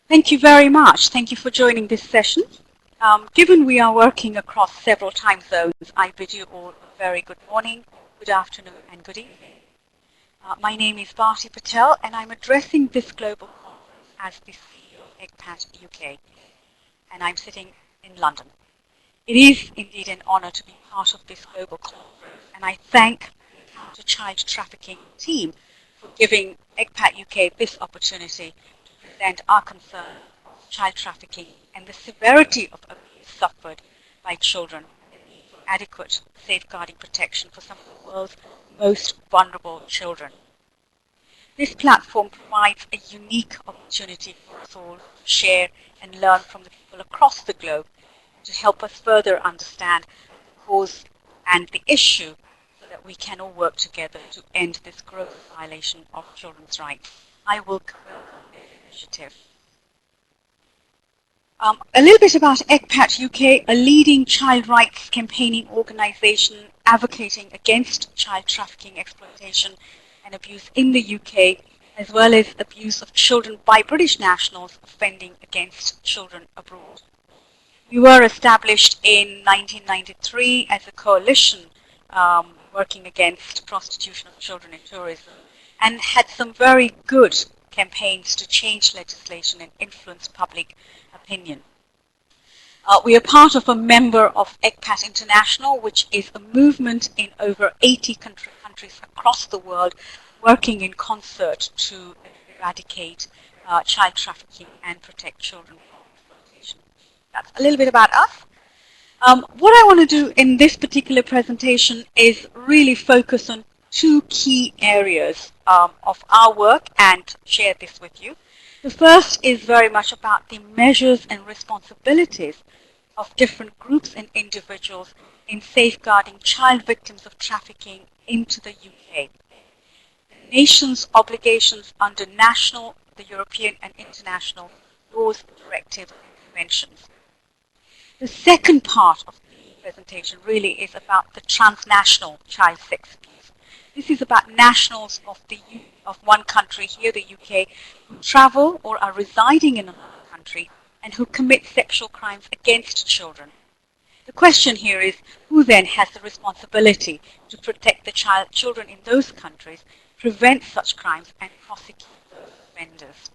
Thank you very much. Thank you for joining this session. Given we are working across several time zones, I bid you all a very good morning, good afternoon and good evening. My name is Bharti Patel and I'm addressing this global conference as the CEO of ECPAT UK, and I'm sitting in London. It is indeed an honor to be part of this global conference, and I thank the Child Trafficking team for giving ECPAT UK this opportunity to present our concern of child trafficking and the severity of abuse suffered by children and the need for adequate safeguarding protection for some of the world's most vulnerable children. This platform provides a unique opportunity for us all to share and learn from the people across the globe to help us further understand the cause and the issue so that we can all work together to end this gross violation of children's rights. I will welcome this initiative. A little bit about ECPAT UK, a leading child rights campaigning organisation advocating against child trafficking, exploitation and abuse in the UK, as well as abuse of children by British nationals offending against children abroad. We were established in 1993 as a coalition working against prostitution of children in tourism, and had some very good campaigns to change legislation and influence public opinion. We are part of a member of ECPAT International, which is a movement in over 80 countries across the world working in concert to eradicate child trafficking and protect children from exploitation. That's a little bit about us. What I want to do in this particular presentation is really focus on two key areas of our work and share this with you. The first is very much about the measures and responsibilities of different groups and individuals in safeguarding child victims of trafficking into the UK. The nation's obligations under national, the European and international laws, directives and conventions. The second part of the presentation really is about the transnational child sex abuse. This is about nationals of one country, here the UK, who travel or are residing in another country and who commit sexual crimes against children. The question here is, who then has the responsibility to protect the children in those countries, prevent such crimes and prosecute those offenders?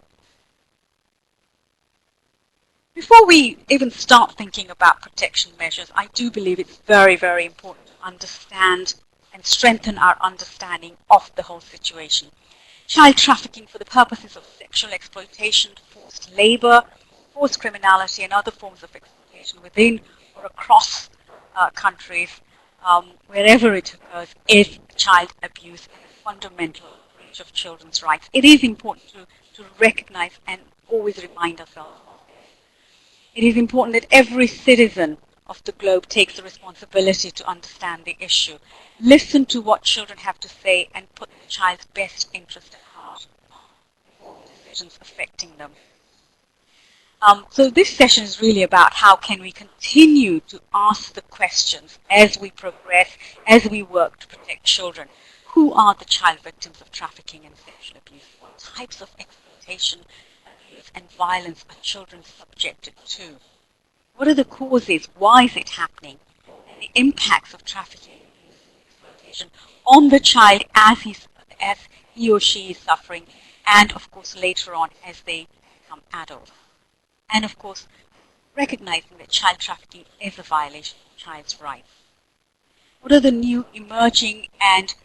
Before we even start thinking about protection measures, I do believe it's very, very important to understand and strengthen our understanding of the whole situation. Child trafficking for the purposes of sexual exploitation, forced labor, forced criminality and other forms of exploitation within or across countries, wherever it occurs, is child abuse and a fundamental breach of children's rights. It is important to recognize and always remind ourselves. It is important that every citizen of the globe takes the responsibility to understand the issue, listen to what children have to say and put the child's best interest at heart before decisions affecting them. So this session is really about how can we continue to ask the questions as we progress, as we work to protect children. Who are the child victims of trafficking and sexual abuse? What types of exploitation, abuse and violence are children subjected to? What are the causes? Why is it happening? And the impacts of trafficking and exploitation on the child as he or she is suffering, and of course later on as they become adults. And of course, recognizing that child trafficking is a violation of child's rights. What are the new and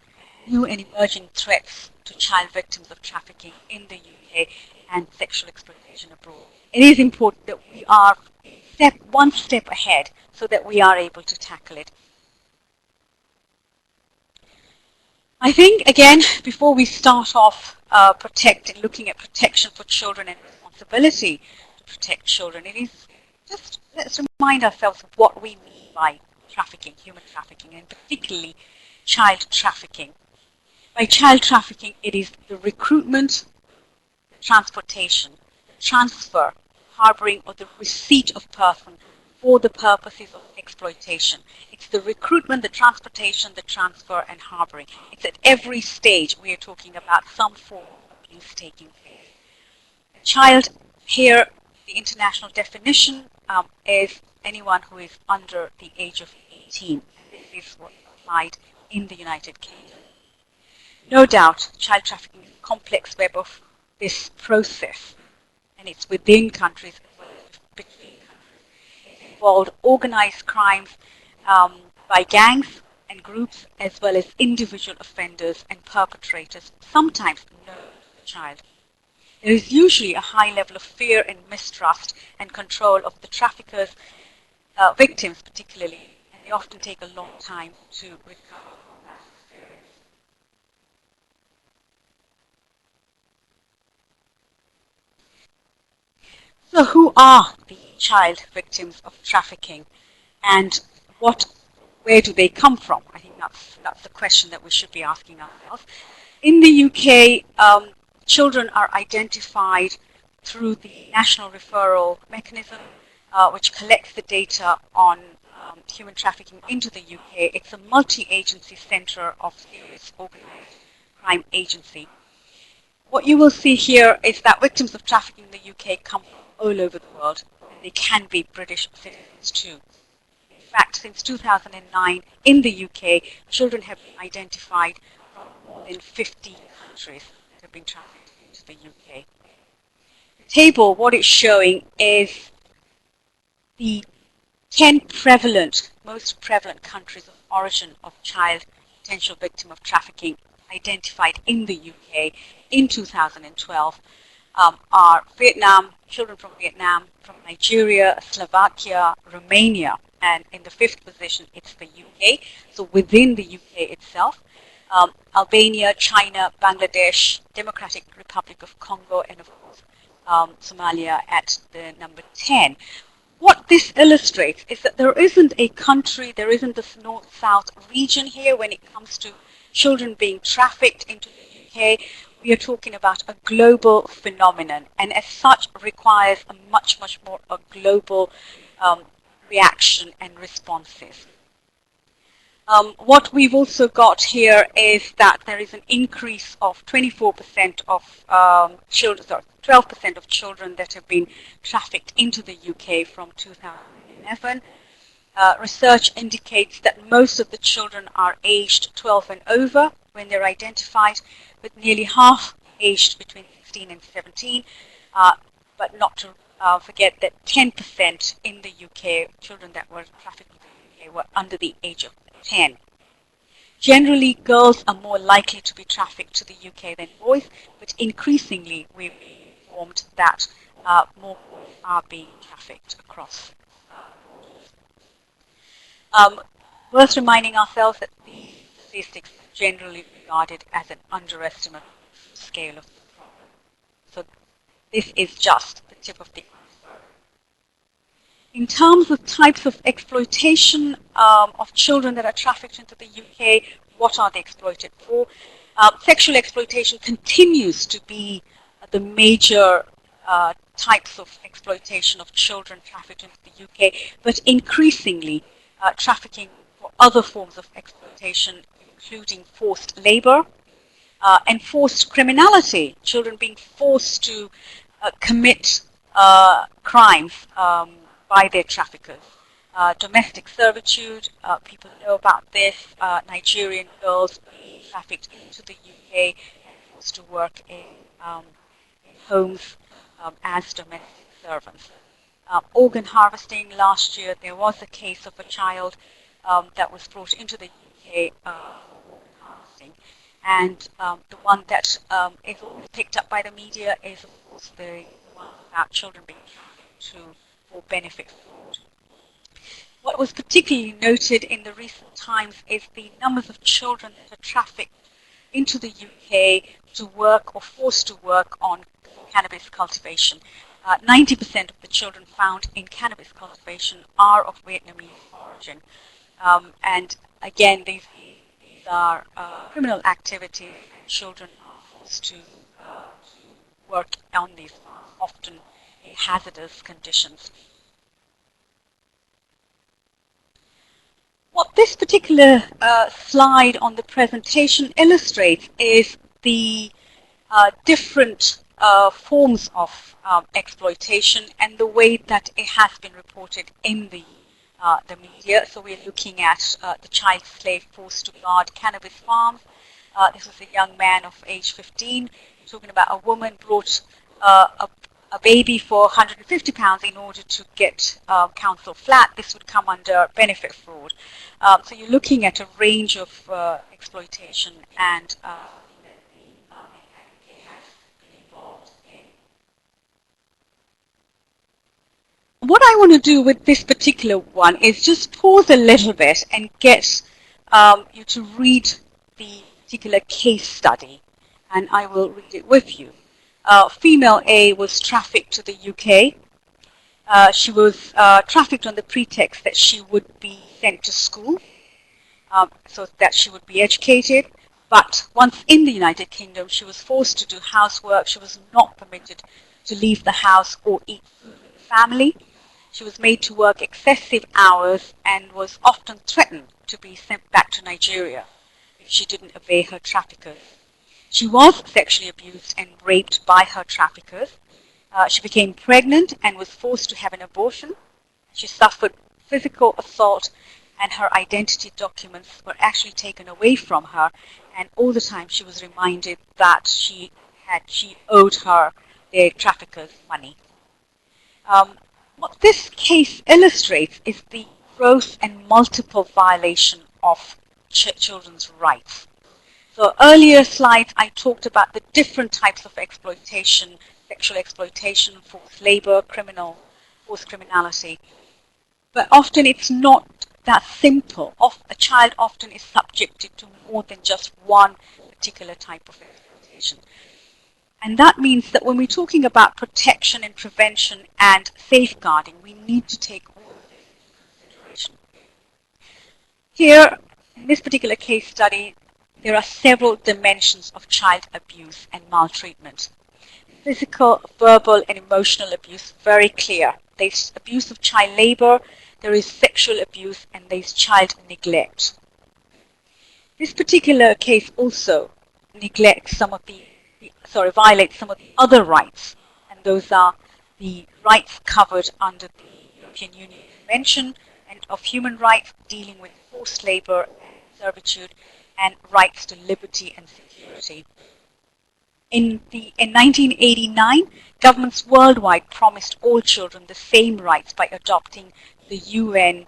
emerging threats to child victims of trafficking in the UK and sexual exploitation abroad? It is important that we are one step ahead so that we are able to tackle it. I think, again, before we start off looking at protection for children and responsibility to protect children, it is just, let's remind ourselves of what we mean by trafficking, human trafficking, and particularly child trafficking. By child trafficking, it is the recruitment, the transportation, the transfer, harboring, or the receipt of person for the purposes of exploitation. It's the recruitment, the transportation, the transfer, and harboring. It's at every stage we are talking about some form of abuse taking place. The child here The international definition is anyone who is under the age of 18. This is what's applied in the United Kingdom. No doubt, child trafficking is a complex web of this process, and it's within countries as well as between countries. It involved organized crimes by gangs and groups, as well as individual offenders and perpetrators, sometimes known to the child. There is usually a high level of fear and mistrust and control of the traffickers, victims particularly, and they often take a long time to recover from that experience. So who are the child victims of trafficking, and where do they come from? I think that's the question that we should be asking ourselves. In the UK, children are identified through the National Referral Mechanism, which collects the data on human trafficking into the UK. It's a multi-agency centre of serious organised crime agency. What you will see here is that victims of trafficking in the UK come from all over the world, and they can be British citizens too. In fact, since 2009 in the UK, children have been identified from more than 50 countries that have been trafficked into the UK. The table, what it's showing is the 10 most prevalent countries of origin of child potential victim of trafficking identified in the UK in 2012 are Vietnam, children from Vietnam, from Nigeria, Slovakia, Romania, and in the 5th position it's the UK, so within the UK itself, Albania, China, Bangladesh, Democratic Republic of Congo, and of course Somalia at the number 10. What this illustrates is that there isn't a country, there isn't this north-south region here when it comes to children being trafficked into the UK. We are talking about a global phenomenon, and as such requires a much more a global reaction and responses. What we've also got here is that there is an increase of 24% of children, sorry, 12% of children that have been trafficked into the UK from 2011. Research indicates that most of the children are aged 12 and over when they're identified, with nearly half aged between 16 and 17, but not to forget that 10% in the UK, children that were trafficked in the UK, were under the age of 10. Generally, girls are more likely to be trafficked to the UK than boys, but increasingly we've been informed that more boys are being trafficked across borders. Worth reminding ourselves that these statistics are generally regarded as an underestimate of the scale of the problem. So this is just the tip of the iceberg. In terms of types of exploitation of children that are trafficked into the UK, what are they exploited for? Sexual exploitation continues to be the major types of exploitation of children trafficked into the UK, but increasingly trafficking for other forms of exploitation, including forced labor and forced criminality, children being forced to commit crimes by their traffickers. Domestic servitude, people know about this, Nigerian girls being trafficked into the UK and forced to work in homes as domestic servants. Organ harvesting, last year there was a case of a child that was brought into the UK for organ harvesting, and the one that is always picked up by the media is of course the one about children being trafficked for benefit fraud. What was particularly noted in the recent times is the numbers of children that are trafficked into the UK to work or forced to work on cannabis cultivation. 90% of the children found in cannabis cultivation are of Vietnamese origin. And again, these are criminal activities, and children are forced to work on these farms, often in hazardous conditions. What this particular slide on the presentation illustrates is the different forms of exploitation and the way that it has been reported in the media. So we're looking at the child slave forced to guard cannabis farms. This was a young man of age 15. We're talking about a woman brought a baby for £150 in order to get council flat. This would come under benefit fraud. So you're looking at a range of exploitation and what I want to do with this particular one is just pause a little bit and get you to read the particular case study, and I will read it with you. Female A was trafficked to the UK. She was trafficked on the pretext that she would be sent to school, so that she would be educated. But once in the United Kingdom, she was forced to do housework. She was not permitted to leave the house or eat food with the family. She was made to work excessive hours and was often threatened to be sent back to Nigeria if she didn't obey her traffickers. She was sexually abused and raped by her traffickers. She became pregnant and was forced to have an abortion. She suffered physical assault, and her identity documents were actually taken away from her, and all the time she was reminded that she owed their traffickers money. What this case illustrates is the gross and multiple violation of children's rights. So earlier slides I talked about the different types of exploitation, sexual exploitation, forced labor, forced criminality. But often it's not that simple. A child often is subjected to more than just one particular type of exploitation. And that means that when we're talking about protection and prevention and safeguarding, we need to take all of this into consideration. Here, in this particular case study, there are several dimensions of child abuse and maltreatment. Physical, verbal, and emotional abuse, very clear. There's abuse of child labor, there is sexual abuse, and there's child neglect. This particular case also violates some of the other rights, and those are the rights covered under the European Union Convention of Human Rights dealing with forced labor and servitude, and rights to liberty and security. In 1989, governments worldwide promised all children the same rights by adopting the UN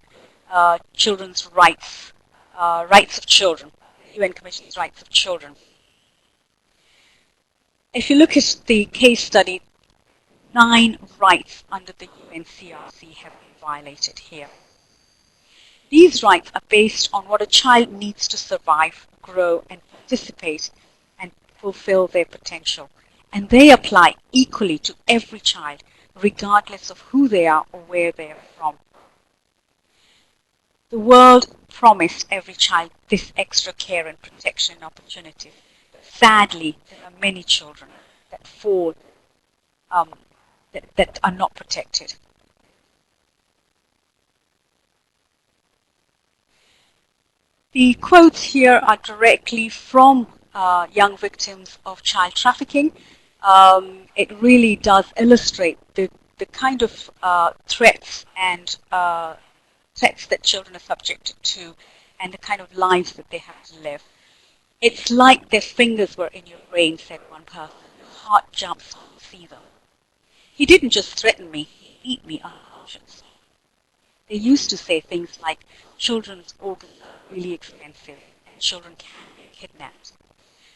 Children's Rights of Children, the UN Commission's Rights of Children. If you look at the case study, 9 rights under the UNCRC have been violated here. These rights are based on what a child needs to survive, grow, and participate and fulfill their potential. And they apply equally to every child, regardless of who they are or where they are from. The world promised every child this extra care and protection and opportunity. But sadly, there are many children that fall, that are not protected. The quotes here are directly from young victims of child trafficking. It really does illustrate the kind of threats that children are subjected to and the kind of lives that they have to live. It's like their fingers were in your brain, said one person. Your heart jumps when you see them. He didn't just threaten me, he beat me unconscious. They used to say things like, children's organs are really expensive and children can be kidnapped.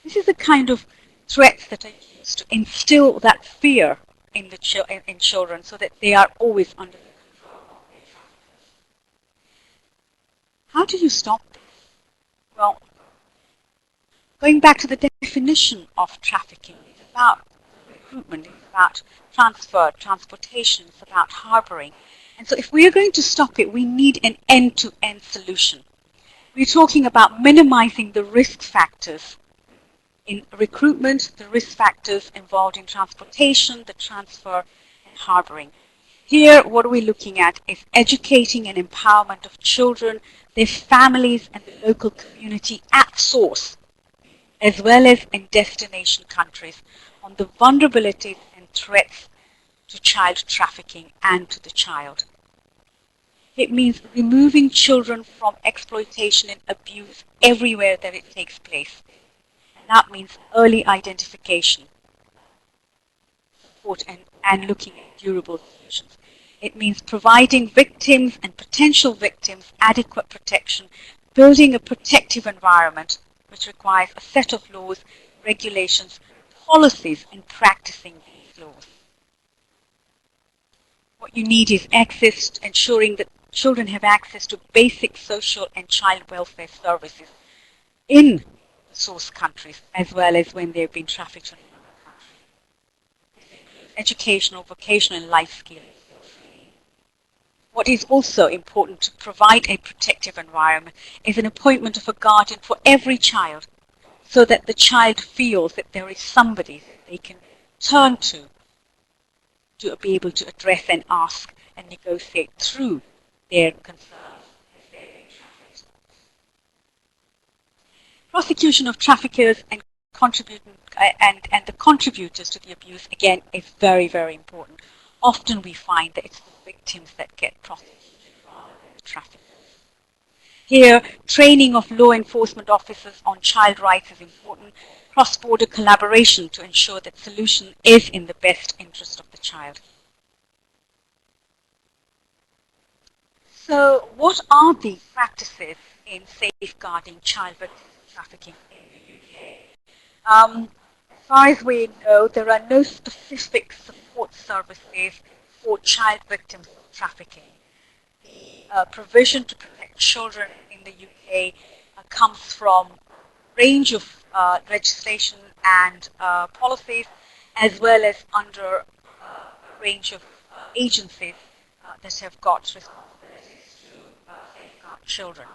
This is the kind of threats that are used to instill that fear in children so that they are always under the control of their traffickers. How do you stop this? Well, going back to the definition of trafficking, it's about recruitment, it's about transfer, transportation, it's about harboring. And so if we are going to stop it, we need an end-to-end solution. We're talking about minimizing the risk factors in recruitment, the risk factors involved in transportation, the transfer, and harboring. Here, what we're looking at is educating and empowerment of children, their families, and the local community at source, as well as in destination countries, on the vulnerabilities and threats to child trafficking and to the child. It means removing children from exploitation and abuse everywhere that it takes place. And that means early identification, support, and looking at durable solutions. It means providing victims and potential victims adequate protection, building a protective environment which requires a set of laws, regulations, policies, and practicing these laws. What you need is access, ensuring that children have access to basic social and child welfare services in the source countries, as well as when they've been trafficked in another country. Educational, vocational, and life skills. What is also important to provide a protective environment is an appointment of a guardian for every child, so that the child feels that there is somebody that they can turn to be able to address and ask and negotiate through their concerns. Prosecution of traffickers and the contributors to the abuse, again, is very, very important. Often we find that it's the victims that get prosecuted rather than the traffickers. Here, training of law enforcement officers on child rights is important. Cross-border collaboration to ensure that solution is in the best interest of the child. So, what are the practices in safeguarding child victims of trafficking in the UK? As far as we know, there are no specific support services for child victims of trafficking. The provision to protect children in the UK comes from a range of legislation and policies, as well as under a range of agencies that have got responsibilities to safeguard children.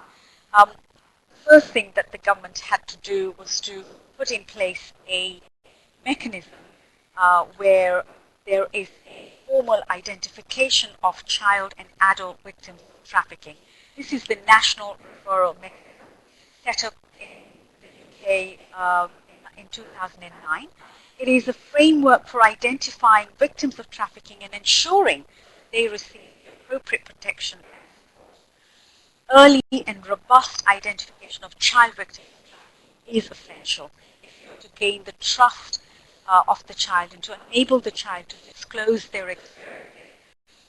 The first thing that the government had to do was to put in place a mechanism where there is a formal identification of child and adult victims of trafficking. This is the National Referral Mechanism set up in the UK in 2009. It is a framework for identifying victims of trafficking and ensuring they receive the appropriate protection and support. Early and robust identification of child victims is essential to gain the trust of the child and to enable the child to disclose their experiences,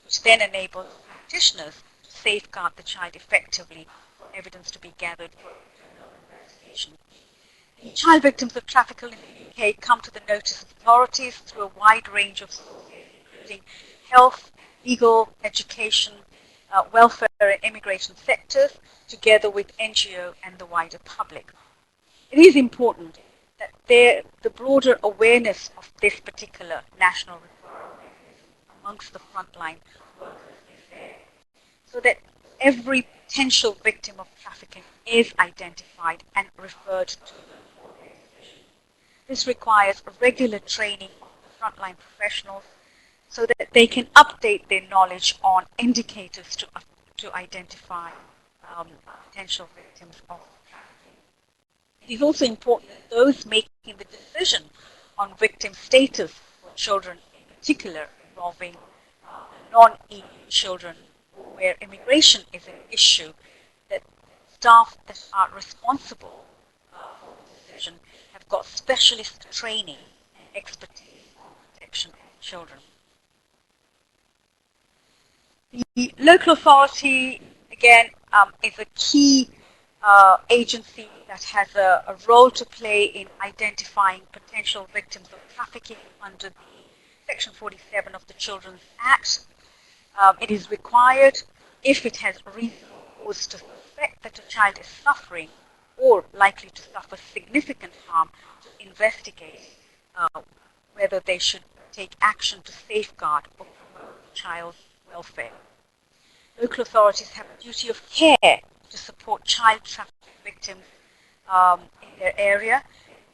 which then enables practitioners to safeguard the child effectively for evidence to be gathered for criminal investigation. Child victims of trafficking in the UK come to the notice of authorities through a wide range of sources, including health, legal, education, welfare and immigration sectors, together with NGO and the wider public. It is important that the broader awareness of this particular national referral mechanism amongst the frontline workers is there, so that every potential victim of trafficking is identified and referred to. This requires regular training of the frontline professionals so that they can update their knowledge on indicators to identify potential victims of trafficking. It is also important that those making the decision on victim status for children, in particular involving non-EU children where immigration is an issue, that staff that are responsible for the decision have got specialist training and expertise on protection of children. The local authority, again, is a key agency that has a role to play in identifying potential victims of trafficking under the Section 47 of the Children's Act. It is required, if it has reasonable cause to suspect that a child is suffering or likely to suffer significant harm, to investigate whether they should take action to safeguard or promote the child's welfare. Local authorities have a duty of care to support child trafficking victims in their area,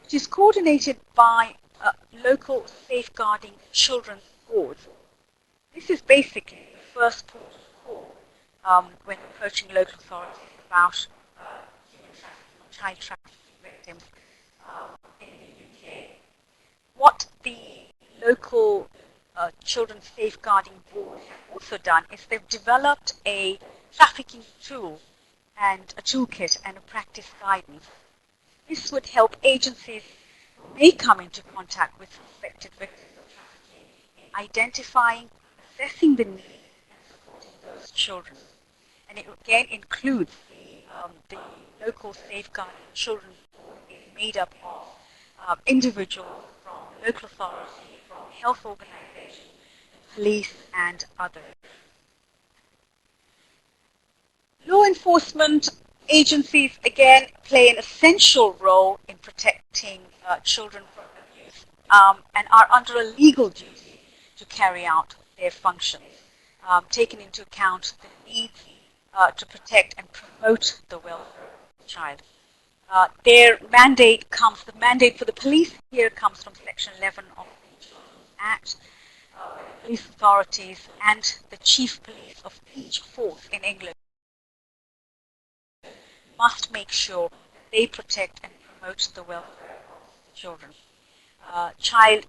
which is coordinated by local safeguarding children's boards. This is basically the first port of call when approaching local authorities about child trafficking victims in the UK. what the local Children's Safeguarding Board have also done is they've developed a trafficking tool and a toolkit and a practice guidance. This would help agencies who may come into contact with suspected victims of trafficking in identifying, assessing the needs and supporting those children. And it again includes the local safeguarding children board is made up of individuals from local authority, from health organizations, police and others. Law enforcement agencies again play an essential role in protecting children from abuse and are under a legal duty to carry out their functions, taking into account the needs to protect and promote the welfare of the child. The mandate for the police here comes from Section 11 of the Children's Act. Police authorities and the chief police of each force in England must make sure that they protect and promote the welfare of the children. Child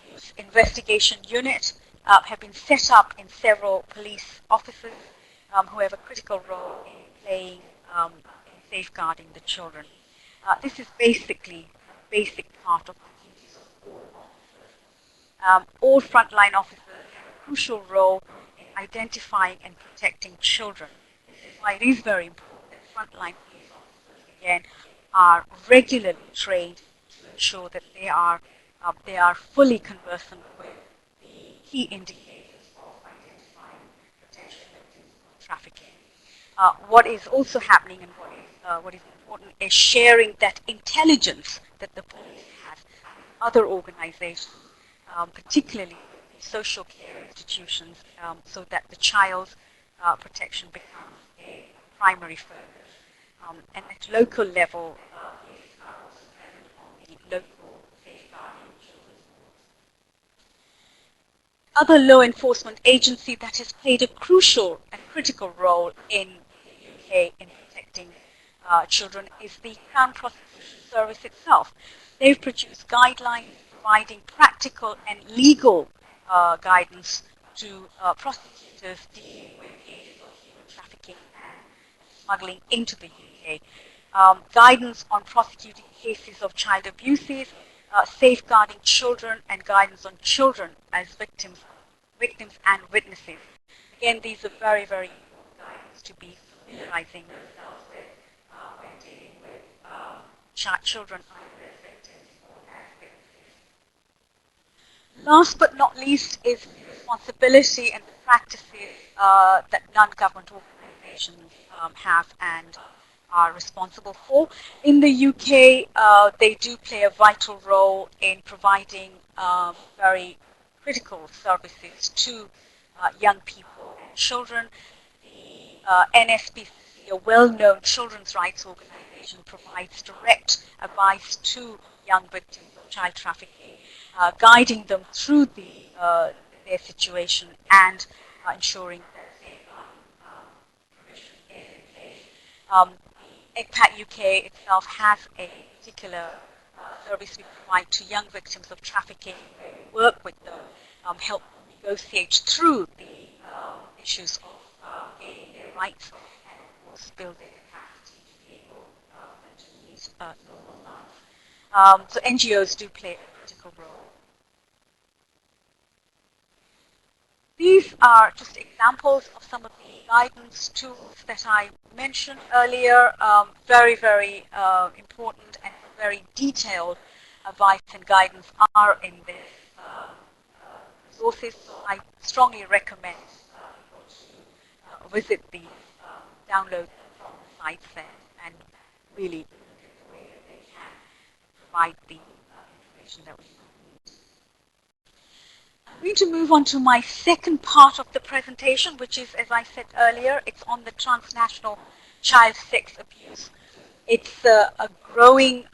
abuse investigation units have been set up in several police offices who have a critical role in playing in safeguarding the children. This is basically a basic part of the duties of all officers. All frontline officers have a crucial role in identifying and protecting children. This is why it is very important that frontline police officers again are regularly trained to ensure that they are fully conversant with the key indicators of identifying potential victims of trafficking. What is also happening and what is important is sharing that intelligence that the police has with other organizations, particularly social care institutions, so that the child's protection becomes a primary focus. And at local level, the local safeguarding children. Other law enforcement agency that has played a crucial and critical role in the UK in protecting children is the Crown Prosecution Service itself. They've produced guidelines providing practical and legal guidance to prosecutors dealing with cases of human trafficking and smuggling into the UK. Guidance on prosecuting cases of child abuses, safeguarding children, and guidance on children as victims and witnesses. Again, these are very, very important guidance to be familiarizing themselves with when dealing with children either as victims or as witnesses. Last but not least is the responsibility and the practices that non-government organizations have and are responsible for. In the UK, they do play a vital role in providing very critical services to young people and children. The NSPCC, a well-known children's rights organization, provides direct advice to young victims of child trafficking, guiding them through their situation and ensuring that provision is in place. ECPAT UK itself has a particular service we provide to young victims of trafficking. We work with them, help negotiate through the issues of gaining their rights, and of course build their capacity to be able to meet normal life. So NGOs do play a critical role. These are just examples of some of the guidance tools that I mentioned earlier. Very, very important and very detailed advice and guidance are in this resources. So I strongly recommend people to visit these, download from the sites there, and really look at the way that they can provide the information that we need. I'm going to move on to my second part of the presentation, which is, as I said earlier, it's on the transnational child sex abuse. It's a growing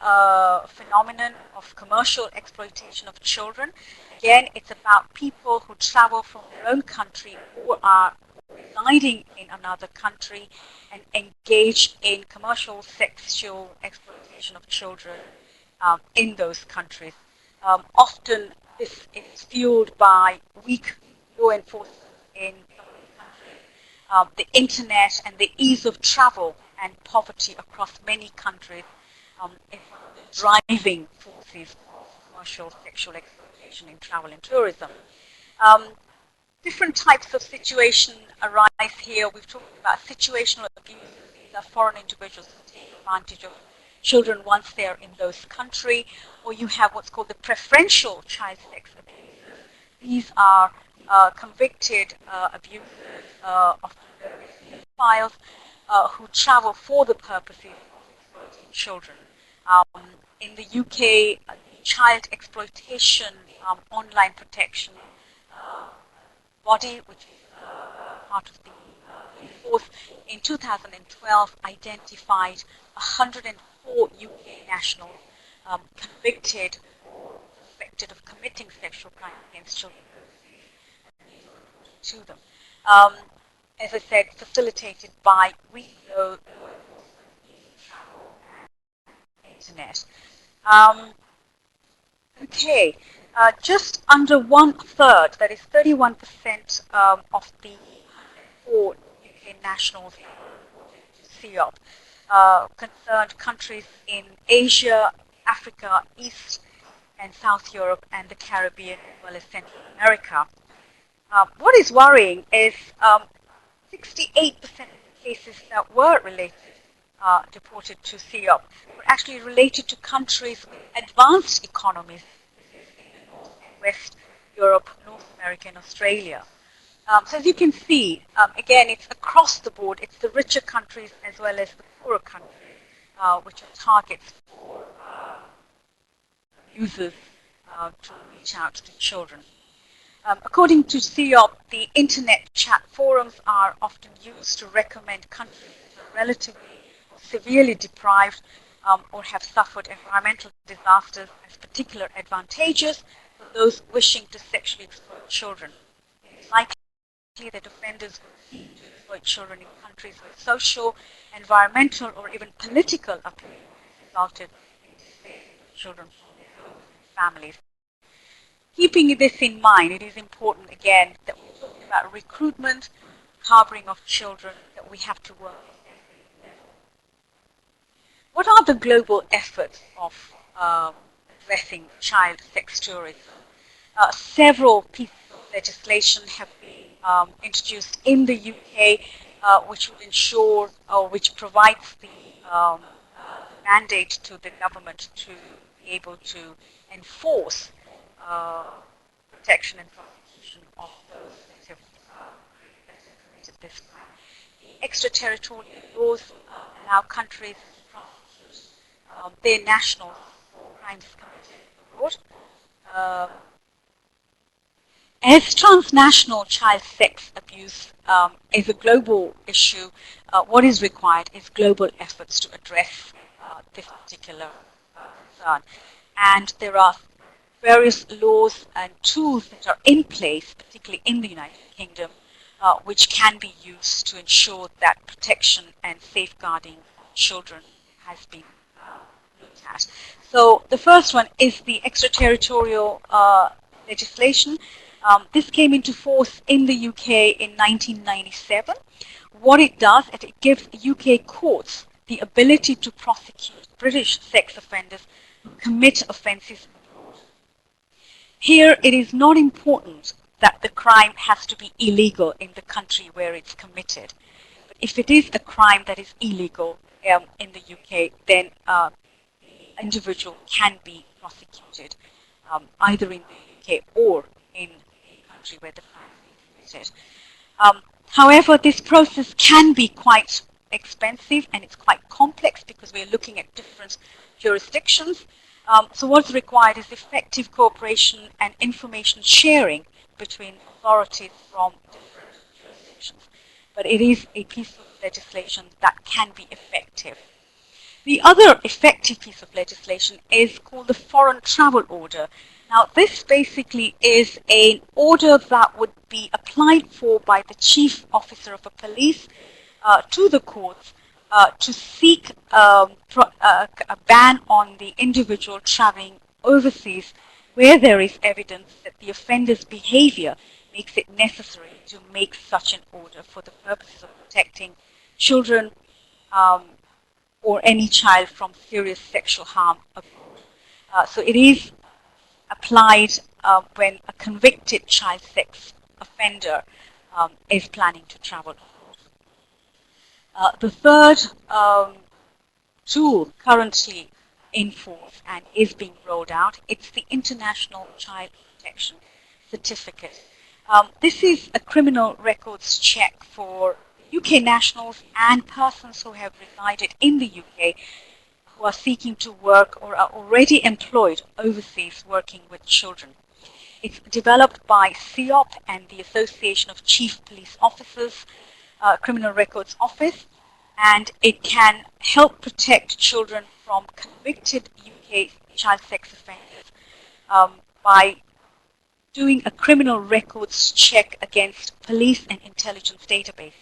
phenomenon of commercial exploitation of children. Again, it's about people who travel from their own country or are residing in another country and engage in commercial sexual exploitation of children in those countries. Often this is fueled by weak law enforcement in the internet and the ease of travel and poverty across many countries is one of the driving forces of commercial sexual exploitation in travel and tourism. Um, Different types of situation arise here. We've talked about situational abuse. These are foreign individuals who take advantage of children once they're in those country, or you have what's called the preferential child sex abuse. These are convicted abusers of pedophiles who travel for the purposes of exploiting children. In the UK, child exploitation online protection body, which is part of the force, in 2012 identified 104 UK nationals convicted or suspected of committing sexual crimes against children to them. As I said, facilitated by travel and internet. Okay, just under 1/3, that is 31% of the 4 UK nationals CEOP, concerned countries in Asia, Africa, East and South Europe and the Caribbean as well as Central America. What is worrying is 68% of the cases that were deported to CEOP were actually related to countries with advanced economies, West Europe, North America, and Australia. So as you can see, again, it's across the board. It's the richer countries as well as the poorer countries, which are targets for users to reach out to children. According to CEOP, the internet chat forums are often used to recommend countries that are relatively severely deprived or have suffered environmental disasters as particular advantageous for those wishing to sexually exploit children. It's likely that offenders will seek to exploit children in countries where social, environmental, or even political upheaval resulted in displacement of children from their homes and families. Keeping this in mind, it is important again that we talk about recruitment, harboring of children, that we have to work with every level. What are the global efforts of addressing child sex tourism? Several pieces of legislation have been introduced in the UK, which will ensure, or which provides the mandate to the government to be able to enforce protection and prosecution of those that have committed this crime. The extraterritorial laws allow countries to prosecute their nationals for crimes committed abroad. As transnational child sex abuse is a global issue, what is required is global efforts to address this particular concern. And there are various laws and tools that are in place, particularly in the United Kingdom, which can be used to ensure that protection and safeguarding of children has been looked at. So the first one is the extraterritorial legislation. This came into force in the UK in 1997. What it does is it gives UK courts the ability to prosecute British sex offenders who commit offences. Here, it is not important that the crime has to be illegal in the country where it's committed. But if it is a crime that is illegal in the UK, then the individual can be prosecuted either in the UK or in the country where the crime is committed. However, this process can be quite expensive and it's quite complex because we're looking at different jurisdictions. So what's required is effective cooperation and information sharing between authorities from different jurisdictions. But it is a piece of legislation that can be effective. The other effective piece of legislation is called the Foreign Travel Order. Now, this basically is an order that would be applied for by the Chief Officer of a Police to the courts to seek a ban on the individual traveling overseas where there is evidence that the offender's behavior makes it necessary to make such an order for the purposes of protecting children or any child from serious sexual harm abroad. So it is applied when a convicted child sex offender is planning to travel. The third tool currently in force and is being rolled out, it's the International Child Protection Certificate. This is a criminal records check for UK nationals and persons who have resided in the UK who are seeking to work or are already employed overseas working with children. It's developed by CEOP and the Association of Chief Police Officers, Criminal Records Office, and it can help protect children from convicted UK child sex offenders by doing a criminal records check against police and intelligence databases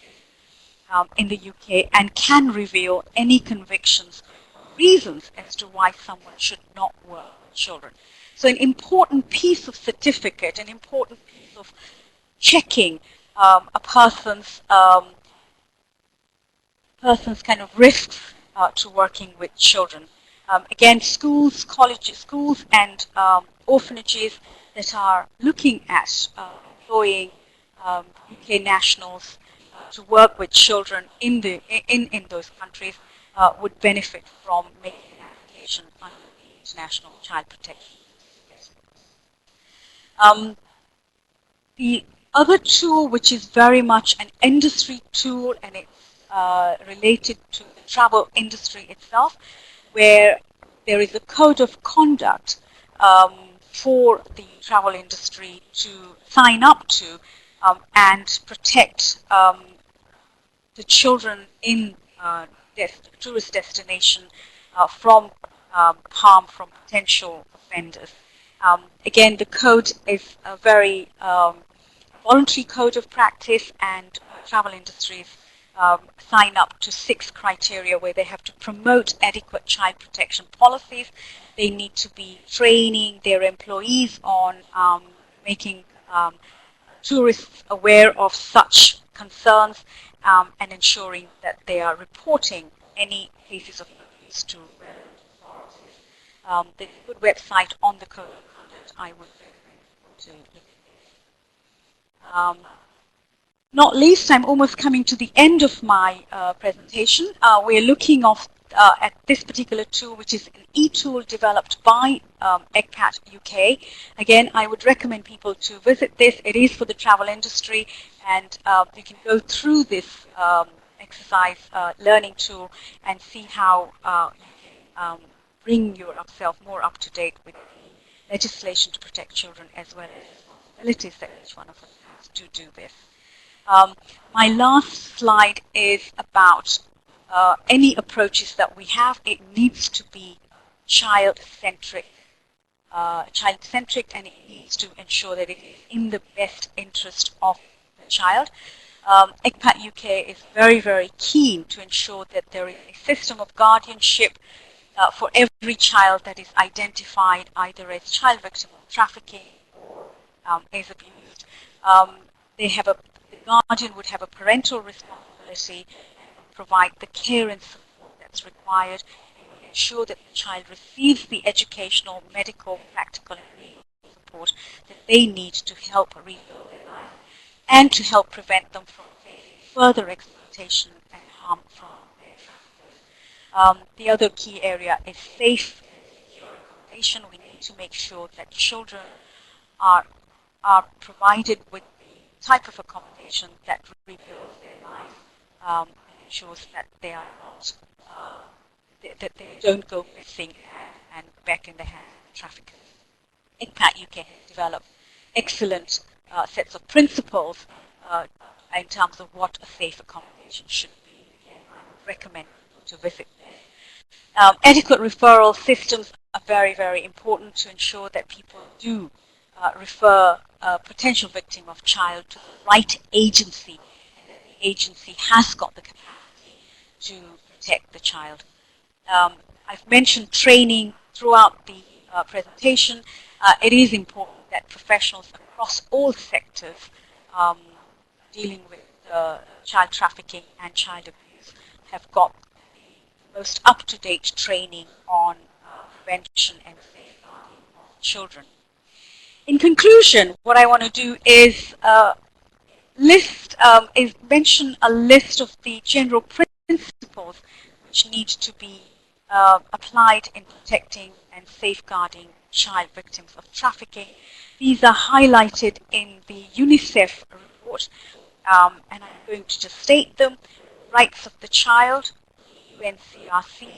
in the UK and can reveal any convictions or reasons as to why someone should not work with children. So an important piece of certificate, an important piece of checking a person's kind of risks to working with children. Again, schools, colleges, schools and orphanages that are looking at employing UK nationals to work with children in those countries would benefit from making an application under the International Child Protection. The other tool, which is very much an industry tool, and it's related to the travel industry itself, where there is a code of conduct for the travel industry to sign up to and protect the children in tourist destination from harm from potential offenders. Again, the code is a very voluntary code of practice, and travel industries sign up to 6 criteria where they have to promote adequate child protection policies. They need to be training their employees on making tourists aware of such concerns and ensuring that they are reporting any cases of abuse to relevant authorities. There's a good website on the code of conduct I would recommend to look at. Not least, I'm almost coming to the end of my presentation. We're looking at this particular tool, which is an e-tool developed by ECPAT UK. Again, I would recommend people to visit this. It is for the travel industry, and you can go through this exercise learning tool and see how you can bring yourself more up to date with the legislation to protect children, as well as responsibilities that each one of us has to do this. My last slide is about any approaches that we have. It needs to be child-centric, and it needs to ensure that it is in the best interest of the child. ECPAT UK is very, very keen to ensure that there is a system of guardianship for every child that is identified either as child victim of trafficking or is abused. The guardian would have a parental responsibility and provide the care and support that's required, and ensure that the child receives the educational, medical, practical, and legal support that they need to help rebuild their life and to help prevent them from facing further exploitation and harm from their traffickers. The other key area is safe and secure accommodation. We need to make sure that children are provided with type of accommodation that rebuilds their life and ensures that they are not that they don't go missing and back in the hands of traffickers. ECPAT UK has developed excellent sets of principles in terms of what a safe accommodation should be. Again, I would recommend to visit this. Adequate referral systems are very, very important to ensure that people do refer a potential victim of child to the right agency, and that the agency has got the capacity to protect the child. I've mentioned training throughout the presentation. it is important that professionals across all sectors um, dealing with child trafficking and child abuse have got the most up-to-date training on prevention and safeguarding of children. In conclusion, what I want to do is mention a list of the general principles which need to be applied in protecting and safeguarding child victims of trafficking. These are highlighted in the UNICEF report, and I'm going to just state them. Rights of the child, UNCRC,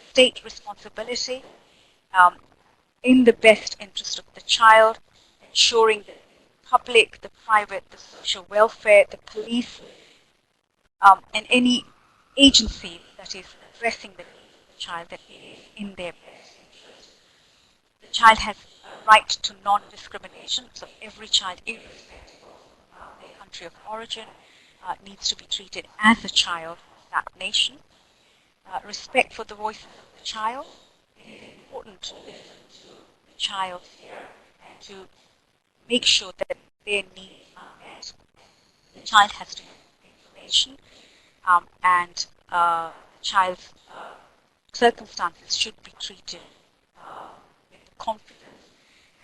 state responsibility, um, in the best interest of the child, ensuring that the public, the private, the social welfare, the police, and any agency that is addressing the needs of the child, that it is in their best interest. The child has a right to non-discrimination, so every child, irrespective of their country of origin, needs to be treated as a child of that nation. Respect for the voices of the child. It is important to listen to the child and to make sure that their needs are met. The child has to have information, and the child's circumstances should be treated with confidence,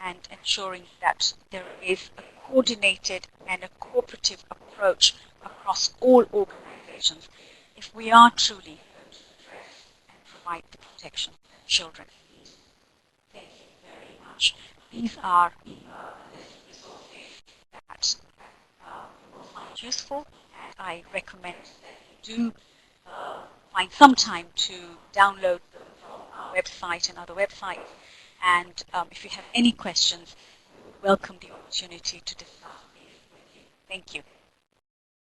and ensuring that there is a coordinated and a cooperative approach across all organizations if we are truly going to address and provide the protection that children need. Thank you very much. These are resources that you find useful, and I recommend that you do find some time to download them from our website and other websites. And if you have any questions, we would welcome the opportunity to discuss these with you. Thank you.